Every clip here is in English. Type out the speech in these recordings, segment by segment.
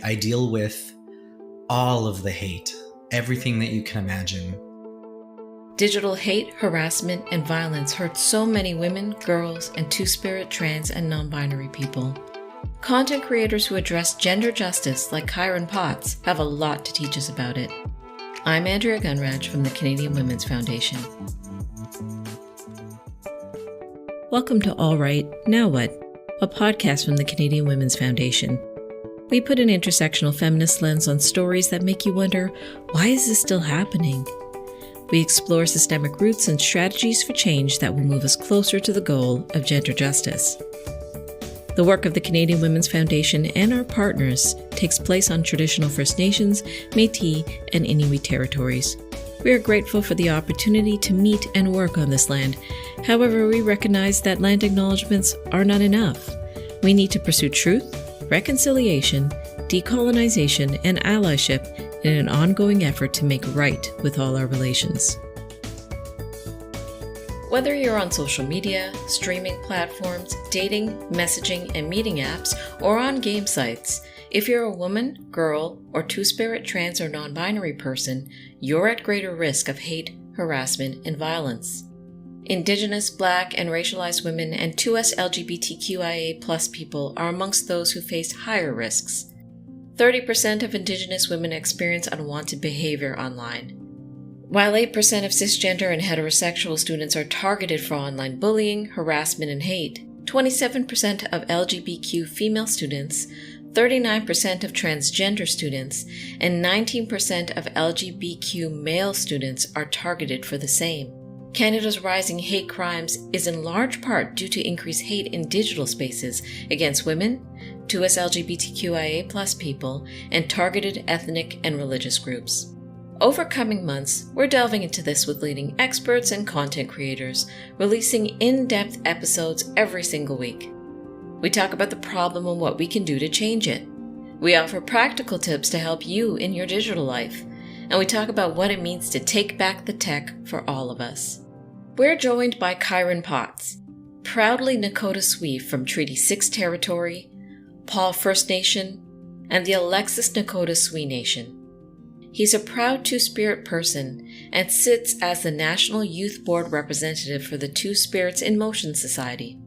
I deal with all of the hate, everything that you can imagine. Digital hate, harassment, and violence hurt so many women, girls, and two-spirit, trans, and non-binary people. Content creators who address gender justice, like Kairyn have a lot to teach us about it. I'm Andrea Gunraj from the Canadian Women's Foundation. Welcome to All Right, Now What? A podcast from the Canadian Women's Foundation. We put an intersectional feminist lens on stories that make you wonder, why is this still happening? We explore systemic roots and strategies for change that will move us closer to the goal of gender justice. The work of the Canadian Women's Foundation and our partners takes place on traditional First Nations, Métis, and Inuit territories. We are grateful for the opportunity to meet and work on this land. However, we recognize that land acknowledgements are not enough. We need to pursue truth, reconciliation, decolonization, and allyship in an ongoing effort to make right with all our relations. Whether you're on social media, streaming platforms, dating, messaging, and meeting apps, or on game sites, if you're a woman, girl, or two-spirit, trans, or non-binary person, you're at greater risk of hate, harassment, and violence. Indigenous, Black, and racialized women and 2S LGBTQIA+ people are amongst those who face higher risks. 30% of Indigenous women experience unwanted behaviour online. While 8% of cisgender and heterosexual students are targeted for online bullying, harassment, and hate, 27% of LGBTQ female students, 39% of transgender students, and 19% of LGBTQ male students are targeted for the same. Canada's rising hate crimes is in large part due to increased hate in digital spaces against women, 2S LGBTQIA+ people, and targeted ethnic and religious groups. Over coming months, we're delving into this with leading experts and content creators, releasing in-depth episodes every single week. We talk about the problem and what we can do to change it. We offer practical tips to help you in your digital life, and we talk about what it means to take back the tech for all of us. We're joined by Kairyn, proudly Nakota Sioux from Treaty 6 territory, Paul First Nation, and the Alexis Nakota Sioux Nation. He's a proud Two-Spirit person and sits as the National Youth Board representative for the Two Spirits in Motion Society.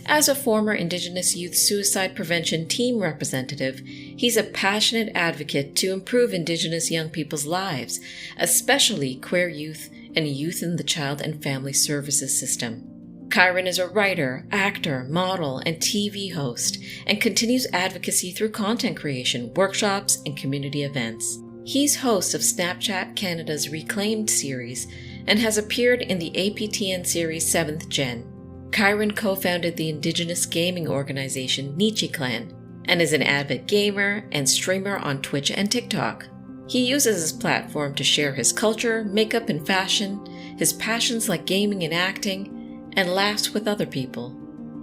As a former Indigenous youth suicide prevention team representative, he's a passionate advocate to improve Indigenous young people's lives, especially queer youth and youth in the child and family services system. Kairyn is a writer, actor, model, and TV host, and continues advocacy through content creation, workshops, and community events. He's host of Snapchat Canada's Reclaimed series and has appeared in the APTN series 7th Gen. Kairyn co-founded the Indigenous gaming organization Nietzsche Clan and is an avid gamer and streamer on Twitch and TikTok. He uses his platform to share his culture, makeup and fashion, his passions like gaming and acting, and laughs with other people.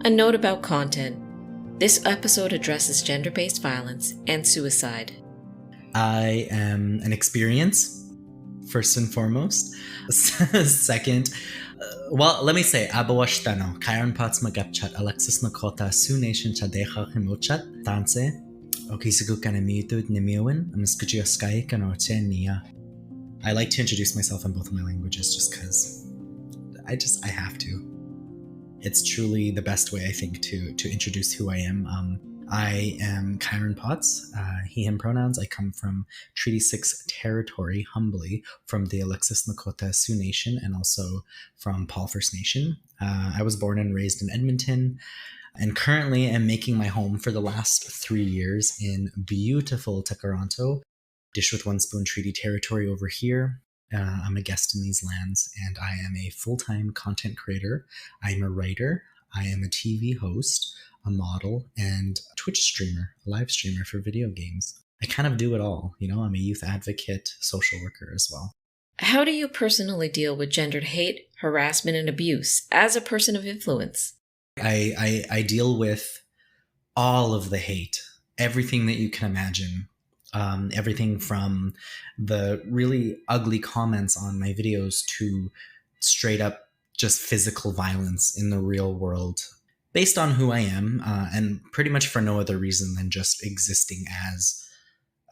A note about content. This episode addresses gender-based violence and suicide. I am an experience, first and foremost. Second, let me say, Abawashtano, Kairyn Magapchat, Alexis Nakota Sioux Nation Chadecha Himochat, Tanse, Okisukukanamitud Nimiwin, Amuskujiaskaya Kanoche Nia. I like to introduce myself in both of my languages just because I have to. It's truly the best way, I think, to introduce who I am. I am Kairyn, he, him pronouns. I come from Treaty 6 territory, humbly, from the Alexis Nakota Sioux Nation and also from Paul First Nation. I was born and raised in Edmonton and currently am making my home for the last 3 years in beautiful Toronto, Dish with One Spoon Treaty territory over here. I'm a guest in these lands and I am a full-time content creator. I'm a writer. I am a TV host, a model, and a Twitch streamer, a live streamer for video games. I kind of do it all. I'm a youth advocate, social worker as well. How do you personally deal with gendered hate, harassment, and abuse as a person of influence? I deal with all of the hate, everything that you can imagine. Everything from the really ugly comments on my videos to straight up just physical violence in the real world based on who I am, and pretty much for no other reason than just existing as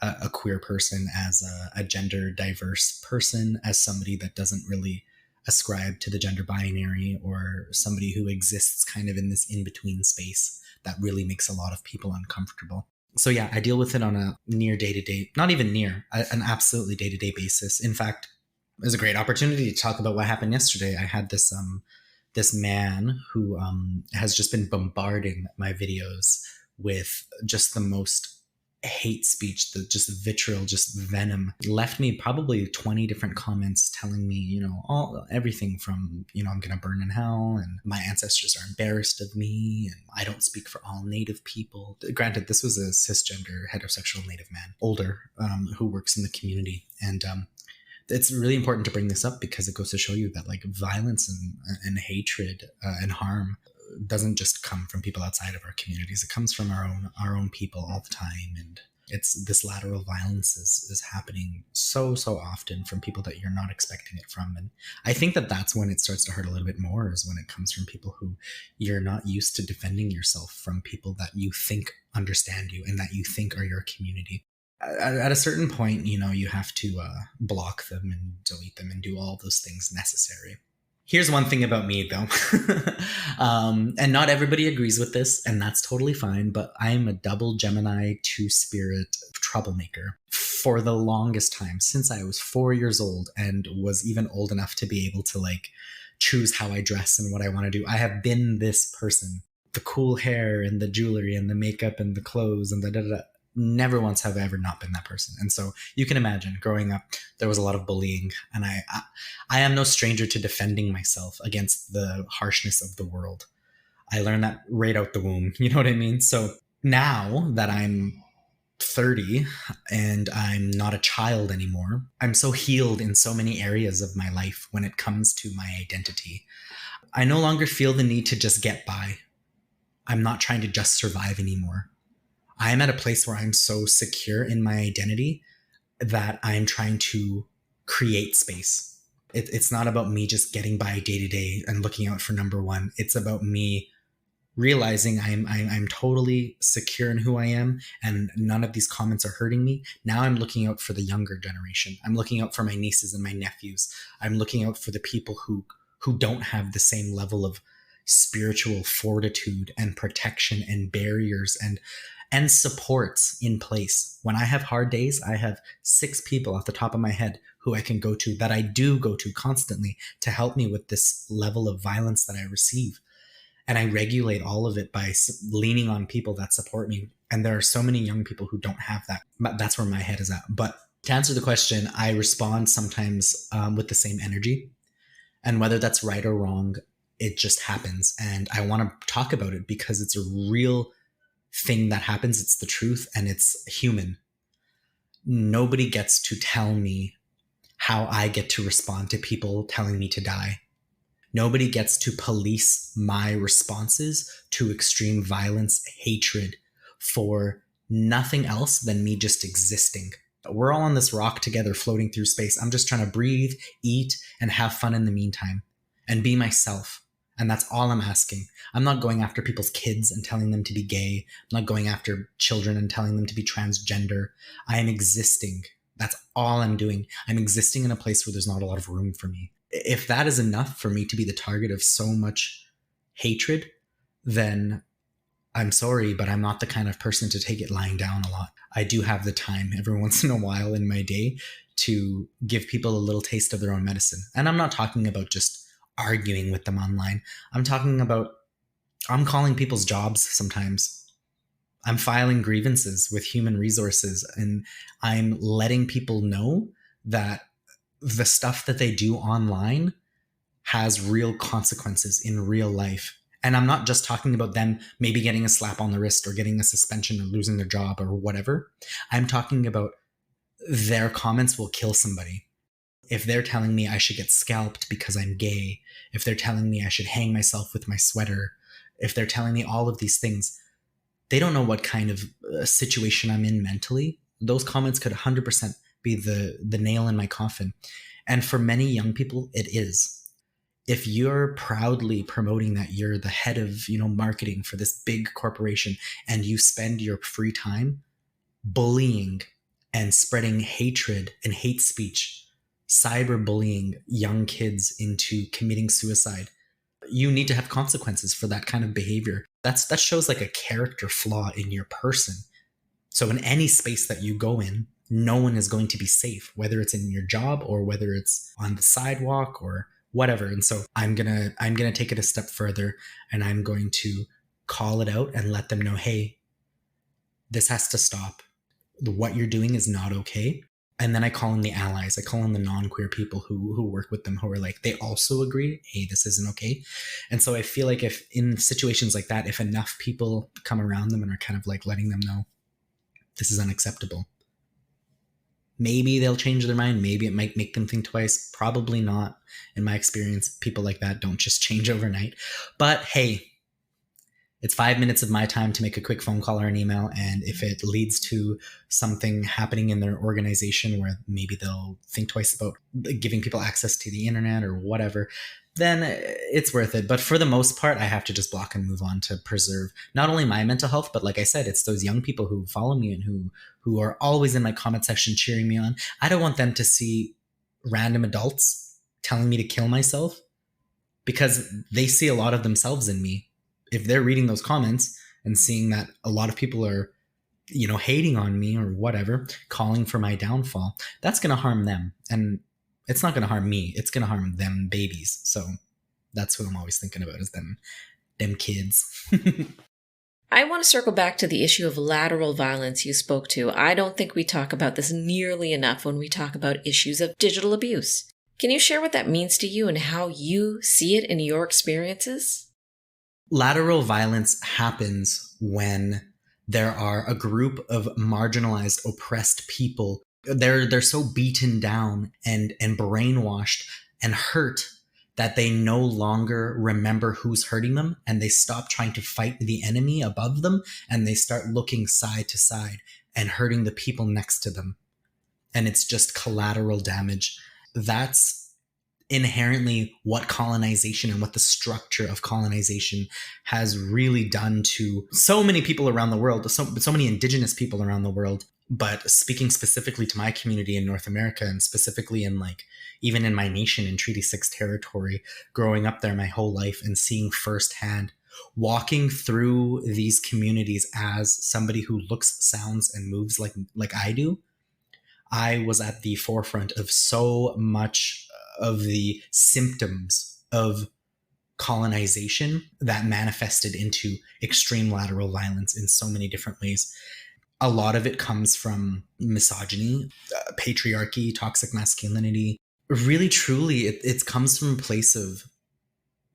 a queer person, as a gender diverse person, as somebody that doesn't really ascribe to the gender binary, or somebody who exists kind of in this in-between space that really makes a lot of people uncomfortable. So yeah, I deal with it on a near day-to-day, not even near, an absolutely day-to-day basis. In fact, it was a great opportunity to talk about what happened yesterday. I had this man who has just been bombarding my videos with just the most hate speech, the just vitriol, just venom. Left me probably 20 different comments telling me, everything from, I'm gonna burn in hell, and my ancestors are embarrassed of me, and I don't speak for all Native people. Granted, this was a cisgender heterosexual Native man, older, who works in the community. And it's really important to bring this up because it goes to show you that like violence and hatred and harm doesn't just come from people outside of our communities. It comes from our own people all the time. And it's this lateral violence is happening so often from people that you're not expecting it from. And I think that that's when it starts to hurt a little bit more, is when it comes from people who you're not used to defending yourself from, people that you think understand you and that you think are your community. At a certain point, you have to block them and delete them and do all those things necessary. Here's one thing about me, though, and not everybody agrees with this, and that's totally fine, but I'm a double Gemini 2-spirit troublemaker for the longest time, since I was 4 years old and was even old enough to be able to like choose how I dress and what I want to do. I have been this person, the cool hair and the jewelry and the makeup and the clothes and the da-da-da. Never once have I ever not been that person. And so you can imagine, growing up, there was a lot of bullying, and I am no stranger to defending myself against the harshness of the world. I learned that right out the womb. You know what I mean? So now that I'm 30 and I'm not a child anymore, I'm so healed in so many areas of my life when it comes to my identity. I no longer feel the need to just get by. I'm not trying to just survive anymore. I'm at a place where I'm so secure in my identity that I'm trying to create space. It's not about me just getting by day to day and looking out for number one. It's about me realizing I'm totally secure in who I am, and none of these comments are hurting me. Now I'm looking out for the younger generation. I'm looking out for my nieces and my nephews. I'm looking out for the people who don't have the same level of spiritual fortitude and protection and barriers and supports in place. When I have hard days, I have 6 people off the top of my head who I can go to, that I do go to constantly, to help me with this level of violence that I receive. And I regulate all of it by leaning on people that support me. And there are so many young people who don't have that. That's where my head is at. But to answer the question, I respond sometimes with the same energy. And whether that's right or wrong, it just happens. And I want to talk about it because it's a real thing that happens. It's the truth, and it's human. Nobody gets to tell me how I get to respond to people telling me to die. Nobody gets to police my responses to extreme violence, hatred, for nothing else than me just existing. We're all on this rock together, floating through space. I'm just trying to breathe, eat, and have fun in the meantime, and be myself. And that's all I'm asking. I'm not going after people's kids and telling them to be gay. I'm not going after children and telling them to be transgender. I am existing. That's all I'm doing. I'm existing in a place where there's not a lot of room for me. If that is enough for me to be the target of so much hatred, then I'm sorry, but I'm not the kind of person to take it lying down a lot. I do have the time every once in a while in my day to give people a little taste of their own medicine. And I'm not talking about just arguing with them online. I'm calling people's jobs sometimes. I'm filing grievances with human resources, and I'm letting people know that the stuff that they do online has real consequences in real life. And I'm not just talking about them maybe getting a slap on the wrist or getting a suspension or losing their job or whatever. I'm talking about their comments will kill somebody. If they're telling me I should get scalped because I'm gay, if they're telling me I should hang myself with my sweater, if they're telling me all of these things, they don't know what kind of situation I'm in mentally. Those comments could 100% be the nail in my coffin. And for many young people, it is. If you're proudly promoting that you're the head of, marketing for this big corporation, and you spend your free time bullying and spreading hatred and hate speech, cyberbullying young kids into committing suicide, you need to have consequences for that kind of behavior. That shows like a character flaw in your person. So in any space that you go in, no one is going to be safe, whether it's in your job or whether it's on the sidewalk or whatever. And so I'm gonna take it a step further, and I'm going to call it out and let them know, hey, this has to stop. What you're doing is not okay. And then I call in the allies. I call in the non-queer people who work with them, who are like, they also agree, hey, this isn't okay. And so I feel like if in situations like that, if enough people come around them and are kind of like letting them know, this is unacceptable, maybe they'll change their mind. Maybe it might make them think twice. Probably not. In my experience, people like that don't just change overnight. But hey, it's 5 minutes of my time to make a quick phone call or an email. And if it leads to something happening in their organization where maybe they'll think twice about giving people access to the internet or whatever, then it's worth it. But for the most part, I have to just block and move on to preserve not only my mental health, but like I said, it's those young people who follow me and who are always in my comment section cheering me on. I don't want them to see random adults telling me to kill myself, because they see a lot of themselves in me. If they're reading those comments and seeing that a lot of people are, hating on me or whatever, calling for my downfall, that's going to harm them. And it's not going to harm me. It's going to harm them babies. So that's what I'm always thinking about, is them kids. I want to circle back to the issue of lateral violence you spoke to. I don't think we talk about this nearly enough when we talk about issues of digital abuse. Can you share what that means to you and how you see it in your experiences? Lateral violence happens when there are a group of marginalized, oppressed people. They're so beaten down and brainwashed and hurt that they no longer remember who's hurting them, and they stop trying to fight the enemy above them, and they start looking side to side and hurting the people next to them. And it's just collateral damage. That's inherently what colonization and what the structure of colonization has really done to so many people around the world, so many Indigenous people around the world. But speaking specifically to my community in North America, and specifically in even in my nation in Treaty 6 territory, growing up there my whole life and seeing firsthand, walking through these communities as somebody who looks, sounds, and moves like I do, I was at the forefront of so much of the symptoms of colonization that manifested into extreme lateral violence in so many different ways. A lot of it comes from misogyny, patriarchy, toxic masculinity. Really, truly, it comes from a place of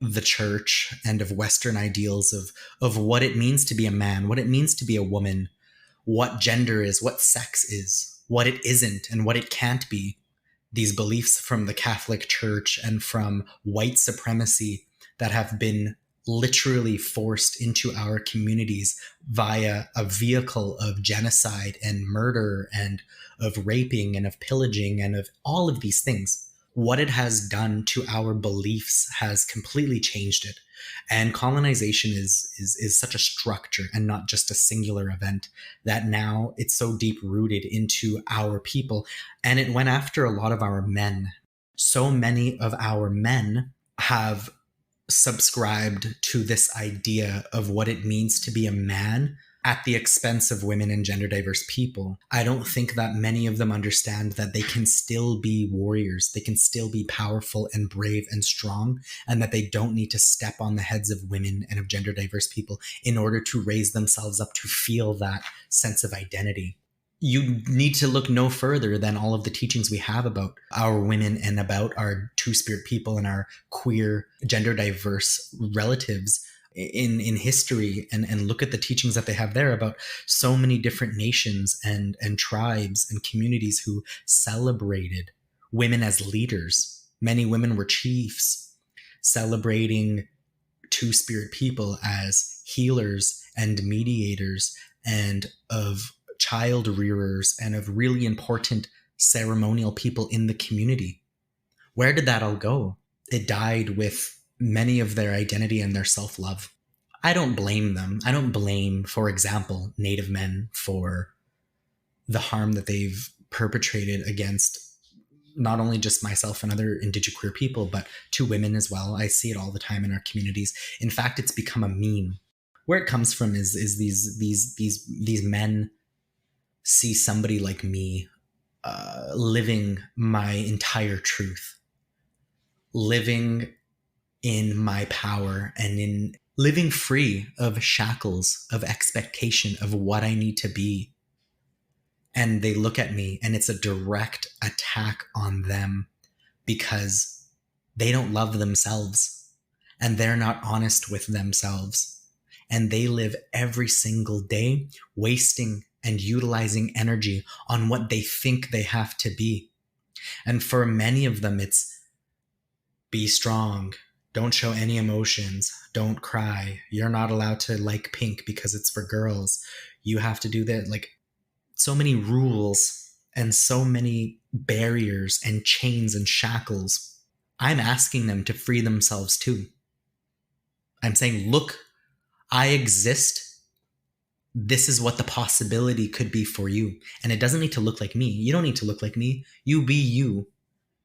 the church and of Western ideals of what it means to be a man, what it means to be a woman, what gender is, what sex is, what it isn't, and what it can't be. These beliefs from the Catholic Church and from white supremacy that have been literally forced into our communities via a vehicle of genocide and murder and of raping and of pillaging and of all of these things. What it has done to our beliefs has completely changed it. And colonization is such a structure and not just a singular event that now it's so deep rooted into our people. And it went after a lot of our men. So many of our men have subscribed to this idea of what it means to be a man at the expense of women and gender diverse people. I don't think that many of them understand that they can still be warriors. They can still be powerful and brave and strong, and that they don't need to step on the heads of women and of gender diverse people in order to raise themselves up to feel that sense of identity. You need to look no further than all of the teachings we have about our women and about our two-spirit people and our queer, gender diverse relatives in history, and look at the teachings that they have there about so many different nations and tribes and communities who celebrated women as leaders. Many women were chiefs, celebrating two-spirit people as healers and mediators and of child rearers and of really important ceremonial people in the community. Where did that all go? It died with many of their identity and their self-love. I don't blame them. I don't blame, for example, Native men for the harm that they've perpetrated against not only just myself and other Indigenous queer people, but to women as well. I see it all the time in our communities. In fact, it's become a meme. Where it comes from is these men see somebody like me living my entire truth, living in my power, and in living free of shackles of expectation of what I need to be. And they look at me and it's a direct attack on them because they don't love themselves and they're not honest with themselves. And they live every single day wasting and utilizing energy on what they think they have to be. And for many of them, it's be strong, don't show any emotions, don't cry, you're not allowed to like pink because it's for girls, you have to do that. Like, so many rules and so many barriers and chains and shackles. I'm asking them to free themselves too. I'm saying, look, I exist. This is what the possibility could be for you. And it doesn't need to look like me. You don't need to look like me. You be you.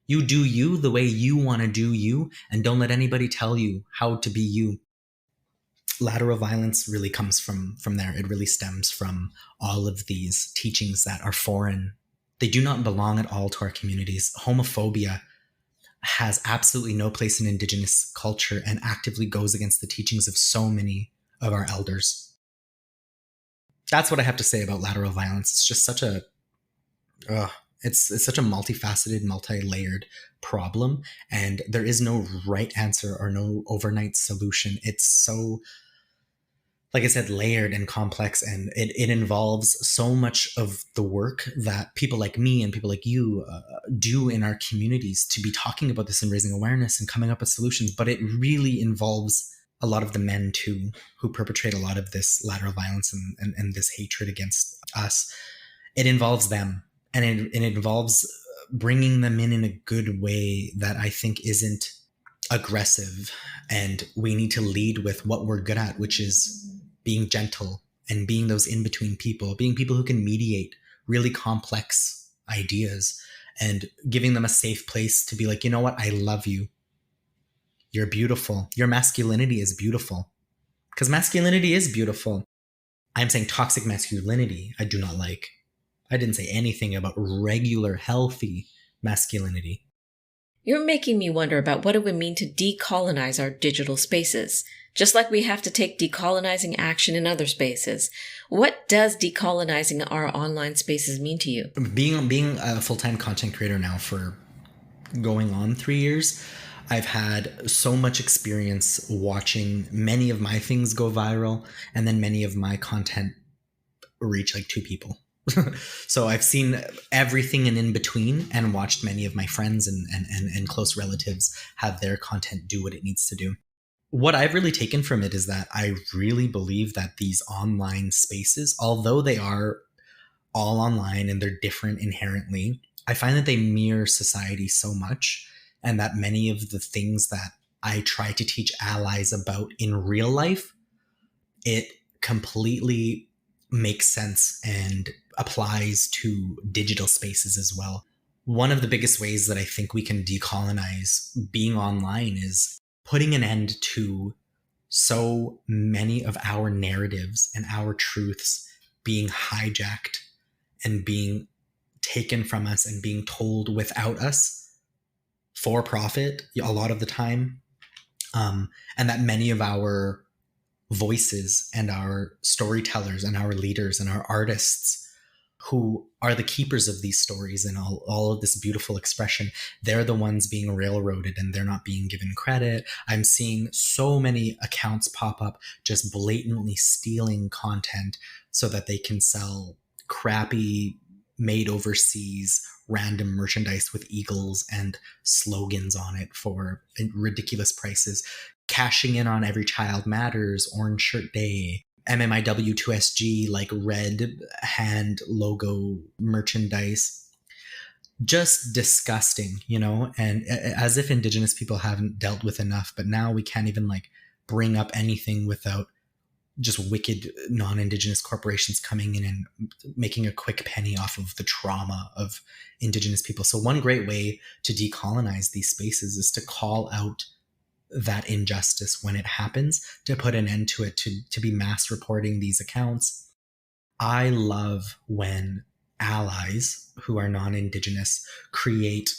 You do you the way you want to do you, and don't let anybody tell you how to be you. Lateral violence really comes from there. It really stems from all of these teachings that are foreign. They do not belong at all to our communities. Homophobia has absolutely no place in Indigenous culture and actively goes against the teachings of so many of our elders. That's what I have to say about lateral violence. It's just such a it's such a multifaceted, multi-layered problem, and there is no right answer or no overnight solution. It's so, like I said, layered and complex, and it involves so much of the work that people like me and people like you do in our communities to be talking about this and raising awareness and coming up with solutions. But it really involves a lot of the men too, who perpetrate a lot of this lateral violence and this hatred against us. It involves them, and it involves bringing them in a good way that I think isn't aggressive. And we need to lead with what we're good at, which is being gentle and being those in-between people, being people who can mediate really complex ideas and giving them a safe place to be like, you know what? I love you. You're beautiful. Your masculinity is beautiful. Because masculinity is beautiful. I'm saying toxic masculinity, I do not like. I didn't say anything about regular, healthy masculinity. You're making me wonder about what it would mean to decolonize our digital spaces, just like we have to take decolonizing action in other spaces. What does decolonizing our online spaces mean to you? Being a full-time content creator now for going on 3 years, I've had so much experience watching many of my things go viral, and then many of my content reach like 2 people. So I've seen everything and in between, and watched many of my friends and close relatives have their content do what it needs to do. What I've really taken from it is that I really believe that these online spaces, although they are all online and they're different inherently, I find that they mirror society so much, and that many of the things that I try to teach allies about in real life, it completely makes sense and applies to digital spaces as well. One of the biggest ways that I think we can decolonize being online is putting an end to so many of our narratives and our truths being hijacked and being taken from us and being told without us for profit a lot of the time. And that many of our voices and our storytellers and our leaders and our artists, who are the keepers of these stories and all of this beautiful expression, they're the ones being railroaded and they're not being given credit. I'm seeing so many accounts pop up just blatantly stealing content so that they can sell crappy, made overseas random merchandise with eagles and slogans on it for ridiculous prices, cashing in on Every Child Matters, Orange Shirt Day, MMIW2SG, like red hand logo merchandise. Just disgusting, you know, and as if Indigenous people haven't dealt with enough, but now we can't even like bring up anything without just wicked non-Indigenous corporations coming in and making a quick penny off of the trauma of Indigenous people. So one great way to decolonize these spaces is to call out that injustice when it happens, to put an end to it, to be mass reporting these accounts. I love when allies who are non-Indigenous create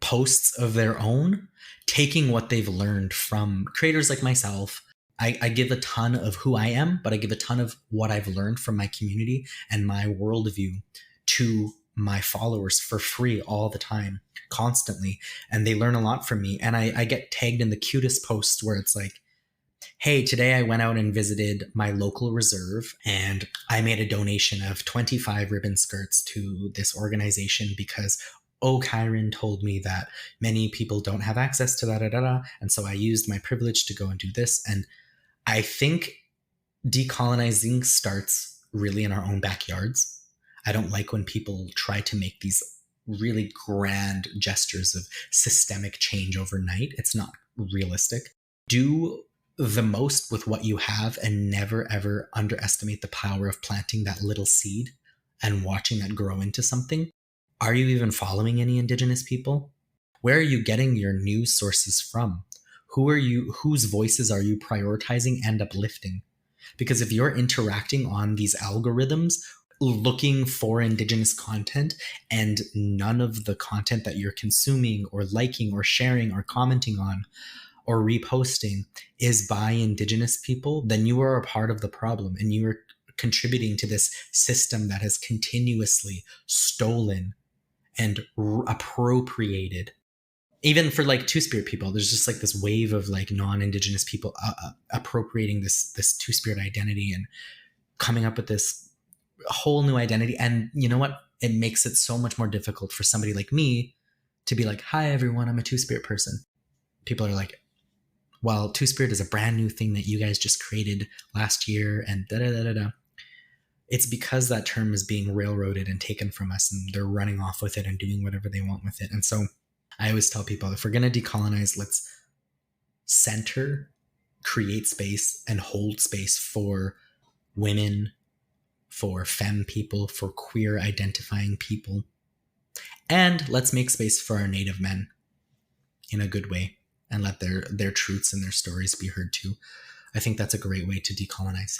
posts of their own, taking what they've learned from creators like myself. I give a ton of who I am, but I give a ton of what I've learned from my community and my worldview to my followers for free all the time, constantly. And they learn a lot from me. And I get tagged in the cutest posts where it's like, hey, today I went out and visited my local reserve and I made a donation of 25 ribbon skirts to this organization because, oh, Kairyn told me that many people don't have access to that. And so I used my privilege to go and do this. And I think decolonizing starts really in our own backyards. I don't like when people try to make these really grand gestures of systemic change overnight. It's not realistic. Do the most with what you have and never ever underestimate the power of planting that little seed and watching that grow into something. Are you even following any Indigenous people? Where are you getting your news sources from? Whose voices are you prioritizing and uplifting? Because if you're interacting on these algorithms looking for Indigenous content and none of the content that you're consuming or liking or sharing or commenting on or reposting is by Indigenous people, then you are a part of the problem and you are contributing to this system that has continuously stolen and appropriated. Even for like Two-Spirit people, there's just like this wave of like non-Indigenous people appropriating this Two-Spirit identity and coming up with this whole new identity. And you know what? It makes it so much more difficult for somebody like me to be like, hi, everyone, I'm a Two-Spirit person. People are like, well, Two-Spirit is a brand new thing that you guys just created last year and da-da-da-da-da. It's because that term is being railroaded and taken from us and they're running off with it and doing whatever they want with it. And so I always tell people, if we're going to decolonize, let's center, create space, and hold space for women, for femme people, for queer identifying people. And let's make space for our Native men in a good way and let their truths and their stories be heard too. I think that's a great way to decolonize.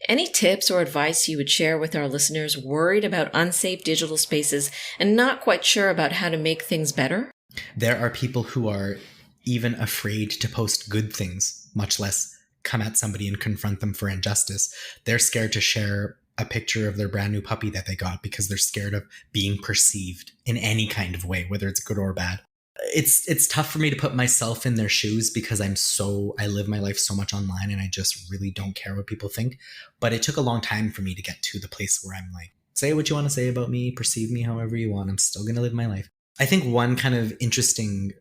Any tips or advice you would share with our listeners worried about unsafe digital spaces and not quite sure about how to make things better? There are people who are even afraid to post good things, much less come at somebody and confront them for injustice. They're scared to share a picture of their brand new puppy that they got because they're scared of being perceived in any kind of way, whether it's good or bad. It's tough for me to put myself in their shoes because I live my life so much online and I just really don't care what people think. But it took a long time for me to get to the place where I'm like, say what you want to say about me, perceive me however you want. I'm still going to live my life. I think one kind of interesting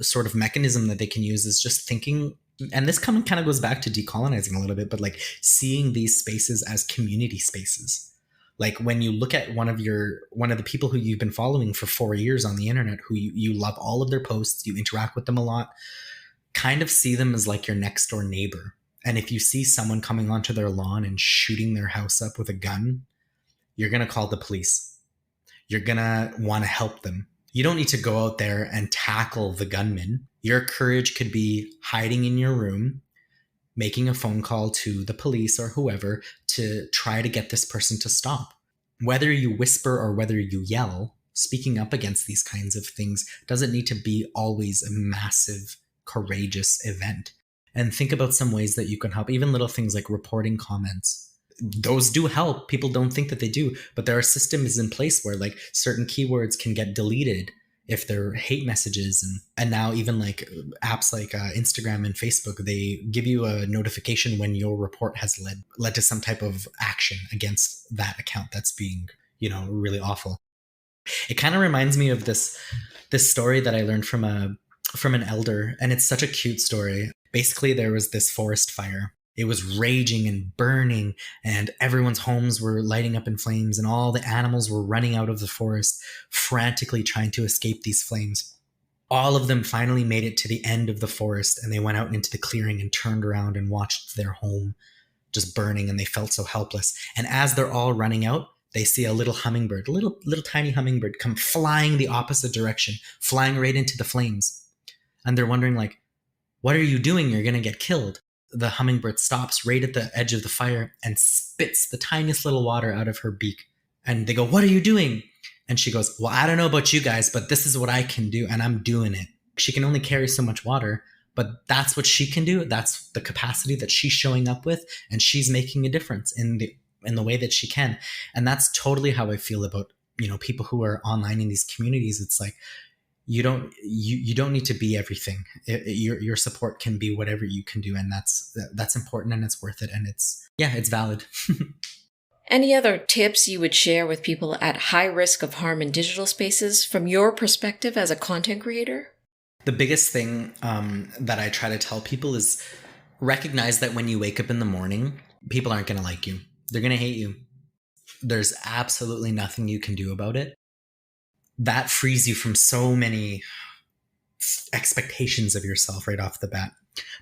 sort of mechanism that they can use is just thinking, and this kind of goes back to decolonizing a little bit, but like seeing these spaces as community spaces. Like when you look at one of the people who you've been following for 4 years on the internet, who you love all of their posts, you interact with them a lot, kind of see them as like your next door neighbor. And if you see someone coming onto their lawn and shooting their house up with a gun, you're going to call the police. You're going to want to help them. You don't need to go out there and tackle the gunman. Your courage could be hiding in your room, making a phone call to the police or whoever to try to get this person to stop. Whether you whisper or whether you yell, speaking up against these kinds of things doesn't need to be always a massive, courageous event. And think about some ways that you can help, even little things like reporting comments. Those do help. People don't think that they do, but there are systems in place where like certain keywords can get deleted if they're hate messages. And now even like apps like Instagram and Facebook, they give you a notification when your report has led to some type of action against that account that's being, really awful. It kind of reminds me of this story that I learned from an elder, and it's such a cute story. Basically, there was this forest fire. It was raging and burning, and everyone's homes were lighting up in flames, and all the animals were running out of the forest, frantically trying to escape these flames. All of them finally made it to the end of the forest, and they went out into the clearing and turned around and watched their home just burning, and they felt so helpless. And as they're all running out, they see a little hummingbird, a little tiny hummingbird come flying the opposite direction, flying right into the flames. And they're wondering, like, what are you doing? You're going to get killed. The hummingbird stops right at the edge of the fire and spits the tiniest little water out of her beak. And they go, what are you doing? And she goes, well, I don't know about you guys, but this is what I can do, and I'm doing it. She can only carry so much water, but that's what she can do. That's the capacity that she's showing up with, and she's making a difference in the way that she can. And that's totally how I feel about, people who are online in these communities. It's like, you don't need to be everything. Your support can be whatever you can do, and that's important, and it's worth it, and it's valid. Any other tips you would share with people at high risk of harm in digital spaces from your perspective as a content creator? The biggest thing that I try to tell people is recognize that when you wake up in the morning, people aren't going to like you. They're going to hate you. There's absolutely nothing you can do about it. That frees you from so many expectations of yourself right off the bat.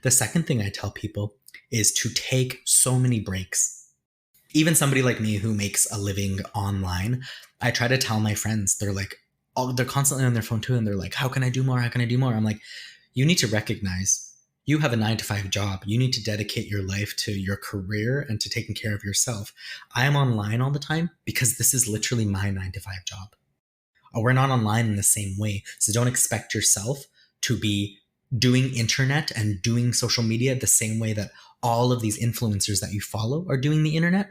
The second thing I tell people is to take so many breaks. Even somebody like me who makes a living online, I try to tell my friends, they're like, they're constantly on their phone too, and they're like, how can I do more? How can I do more? I'm like, you need to recognize you have a 9-to-5 job. You need to dedicate your life to your career and to taking care of yourself. I am online all the time because this is literally my 9-to-5 job. We're not online in the same way. So don't expect yourself to be doing internet and doing social media the same way that all of these influencers that you follow are doing the internet.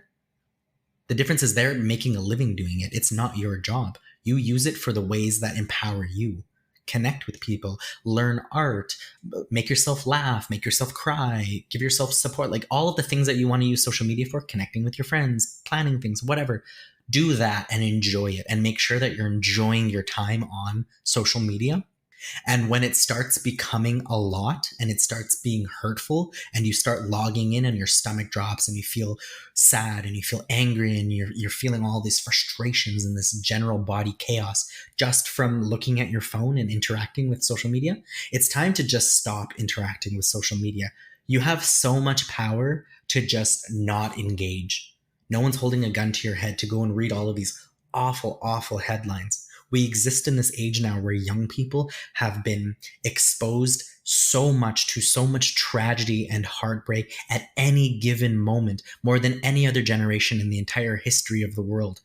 The difference is they're making a living doing it. It's not your job. You use it for the ways that empower you. Connect with people, learn art, make yourself laugh, make yourself cry, give yourself support, like all of the things that you want to use social media for, connecting with your friends, planning things, whatever. Do that and enjoy it, and make sure that you're enjoying your time on social media. And when it starts becoming a lot and it starts being hurtful and you start logging in and your stomach drops and you feel sad and you feel angry and you're feeling all these frustrations and this general body chaos just from looking at your phone and interacting with social media, it's time to just stop interacting with social media. You have so much power to just not engage. No one's holding a gun to your head to go and read all of these awful, awful headlines. We exist in this age now where young people have been exposed so much to so much tragedy and heartbreak at any given moment, more than any other generation in the entire history of the world.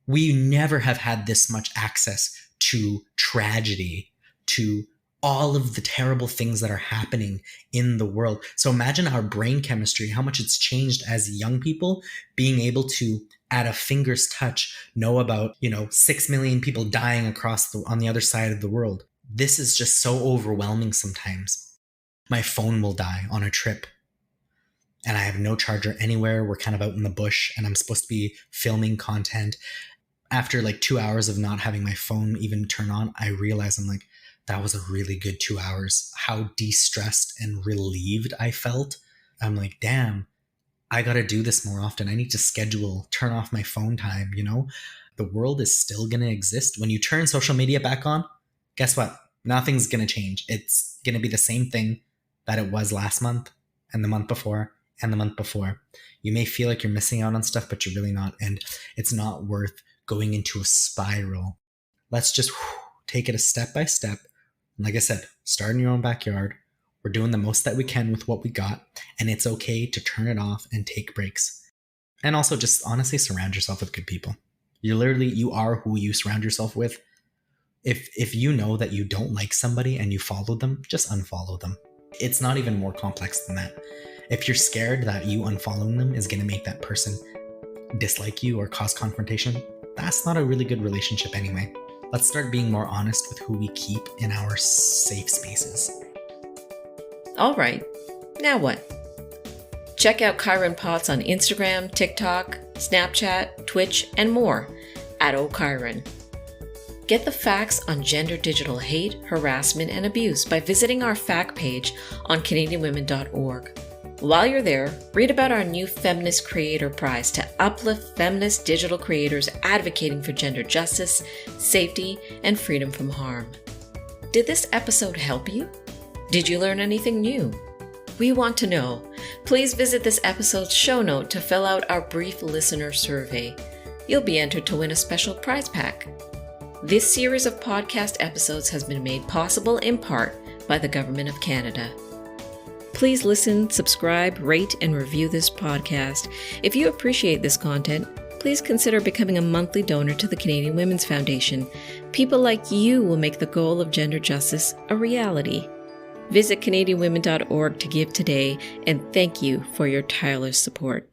We never have had this much access to tragedy, to all of the terrible things that are happening in the world. So imagine our brain chemistry, how much it's changed as young people, being able to at a finger's touch know about 6 million people dying on the other side of the world. This is just so overwhelming sometimes. My phone will die on a trip and I have no charger anywhere. We're kind of out in the bush and I'm supposed to be filming content. After like 2 hours of not having my phone even turn on, I realize I'm like, that was a really good 2 hours. How de-stressed and relieved I felt. I'm like, damn, I got to do this more often. I need to turn off my phone time, The world is still going to exist. When you turn social media back on, guess what? Nothing's going to change. It's going to be the same thing that it was last month and the month before and the month before. You may feel like you're missing out on stuff, but you're really not. And it's not worth going into a spiral. Let's just take it a step by step. And like I said, start in your own backyard. We're doing the most that we can with what we got, and it's okay to turn it off and take breaks. And also just honestly surround yourself with good people. You are who you surround yourself with. If you know that you don't like somebody and you follow them, just unfollow them. It's not even more complex than that. If you're scared that you unfollowing them is going to make that person dislike you or cause confrontation, that's not a really good relationship anyway. Let's start being more honest with who we keep in our safe spaces. All right, now what? Check out Kairyn Potts on Instagram, TikTok, Snapchat, Twitch, and more at @OKairyn. Get the facts on gender digital hate, harassment, and abuse by visiting our fact page on CanadianWomen.org. While you're there, read about our new Feminist Creator Prize to uplift feminist digital creators advocating for gender justice, safety, and freedom from harm. Did this episode help you? Did you learn anything new? We want to know. Please visit this episode's show note to fill out our brief listener survey. You'll be entered to win a special prize pack. This series of podcast episodes has been made possible in part by the Government of Canada. Please listen, subscribe, rate, and review this podcast. If you appreciate this content, please consider becoming a monthly donor to the Canadian Women's Foundation. People like you will make the goal of gender justice a reality. Visit CanadianWomen.org to give today, and thank you for your tireless support.